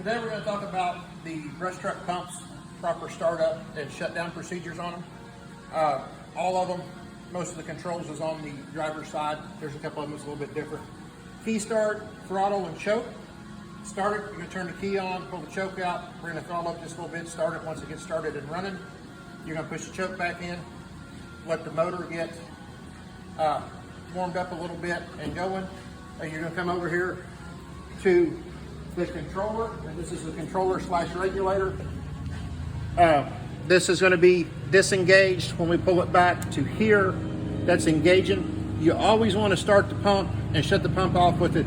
Today we're going to talk about the brush truck pumps, proper startup and shutdown procedures on them. All of them, most of the controls is on the driver's side. There's a couple of them that's a little bit different. Key start, throttle, and choke. Start it, you're going to turn the key on, pull the choke out. We're going to throttle up just a little bit, start it. Once it gets started and running, you're going to push the choke back in, let the motor get warmed up a little bit and going. And you're going to come over here to the controller, and this is the controller / regulator. This is going to be disengaged when we pull it back to here. That's engaging. You always want to start the pump and shut the pump off with it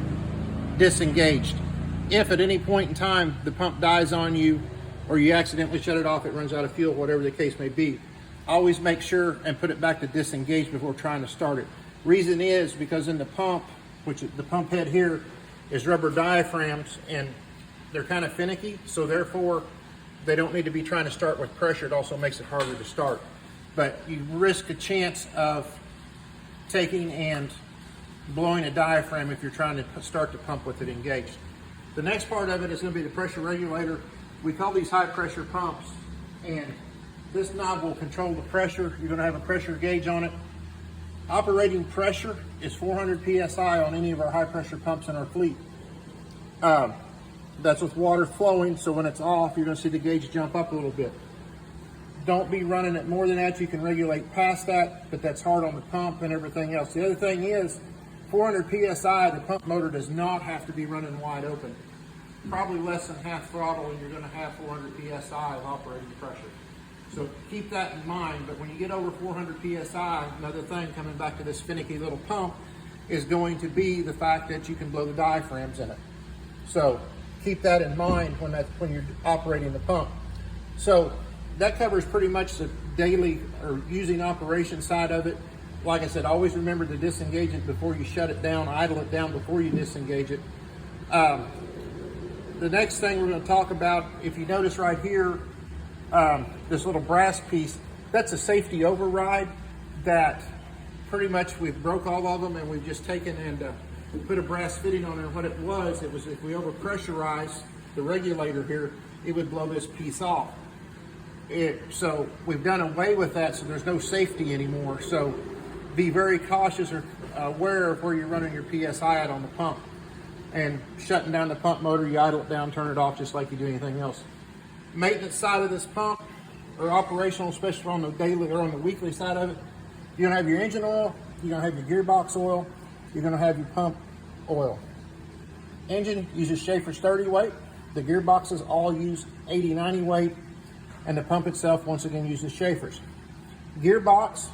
disengaged. If at any point in time the pump dies on you or you accidentally shut it off, it runs out of fuel, whatever the case may be, always make sure and put it back to disengaged before trying to start it. Reason is because in the pump, which is the pump head here, is rubber diaphragms, and they're kind of finicky, so therefore they don't need to be trying to start with pressure. It also makes it harder to start. But you risk a chance of taking and blowing a diaphragm if you're trying to start the pump with it engaged. The next part of it is going to be the pressure regulator. We call these high pressure pumps, and this knob will control the pressure. You're going to have a pressure gauge on it. Operating pressure is 400 psi on any of our high pressure pumps in our fleet. That's with water flowing, so when it's off, you're going to see the gauge jump up a little bit. Don't be running it more than that. You can regulate past that, but that's hard on the pump and everything else. The other thing is 400 psi, the pump motor does not have to be running wide open. Probably less than half throttle and you're going to have 400 psi of operating pressure. So keep that in mind, but when you get over 400 psi, another thing coming back to this finicky little pump is going to be the fact that you can blow the diaphragms in it. So keep that in mind when you're operating the pump. So that covers pretty much the daily or using operation side of it. Like I said, always remember to disengage it before you shut it down, idle it down before you disengage it. The next thing we're going to talk about, if you notice right here, this little brass piece, that's a safety override that pretty much we've broke all of them and we've just taken and put a brass fitting on there. What it was if we over pressurize the regulator here, it would blow this piece off. So we've done away with that, so there's no safety anymore. So be very cautious or aware of where you're running your PSI at on the pump. And shutting down the pump motor, you idle it down, turn it off just like you do anything else. Maintenance side of this pump, or operational, especially on the daily or on the weekly side of it, you're gonna have your engine oil, you're gonna have your gearbox oil, you're gonna have your pump oil. Engine uses Schaefer's 30 weight, the gearboxes all use 80-90 weight, and the pump itself once again uses Schaefer's. Gearbox,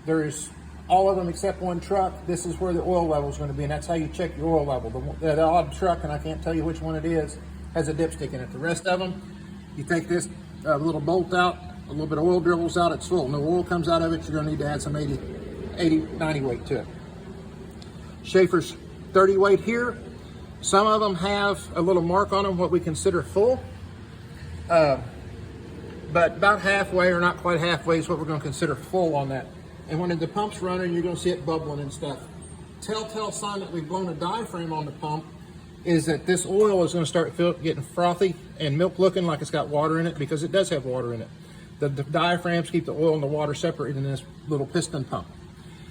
there's all of them except one truck. This is where the oil level is going to be, and that's how you check your oil level. The odd truck, and I can't tell you which one it is, has a dipstick in it. The rest of them, you take this little bolt out, a little bit of oil dribbles out, it's full. No oil comes out of it, you're going to need to add some 80-90 weight to it. Schaefer's 30 weight here. Some of them have a little mark on them, what we consider full. But about halfway, or not quite halfway, is what we're going to consider full on that. And when the pump's running, you're going to see it bubbling and stuff. Telltale sign that we've blown a diaphragm on the pump is that this oil is going to start getting frothy and milk looking like it's got water in it, because it does have water in it. The diaphragms keep the oil and the water separated in this little piston pump.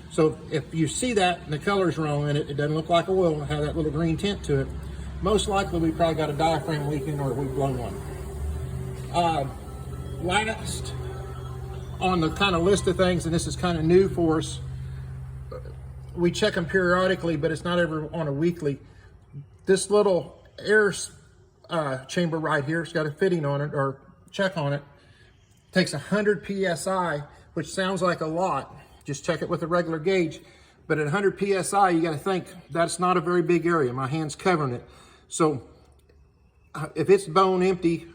So if you see that and the color's wrong in it, it doesn't look like oil and have that little green tint to it, most likely we probably got a diaphragm leaking or we've blown one. Last on the kind of list of things, and this is kind of new for us, we check them periodically, but it's not ever on a weekly. This little air chamber right here, it's got a fitting on it or check on it, takes 100 psi, which sounds like a lot. Just check it with a regular gauge. But at 100 psi, you got to think that's not a very big area. My hand's covering it. So if it's bone empty,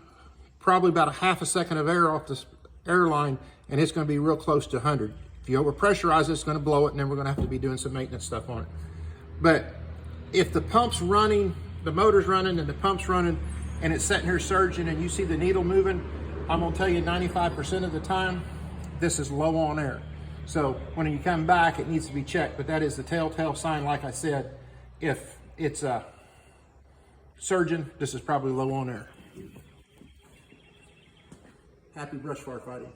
probably about a half a second of air off this airline, and it's going to be real close to 100. If you overpressurize it, it's going to blow it, and then we're going to have to be doing some maintenance stuff on it. But if the pump's running, the motor's running, and the pump's running, and it's sitting here surging, and you see the needle moving, I'm going to tell you 95% of the time, this is low on air. So when you come back, it needs to be checked, but that is the telltale sign, like I said, if it's surgeon, this is probably low on air. Happy brush fire fighting.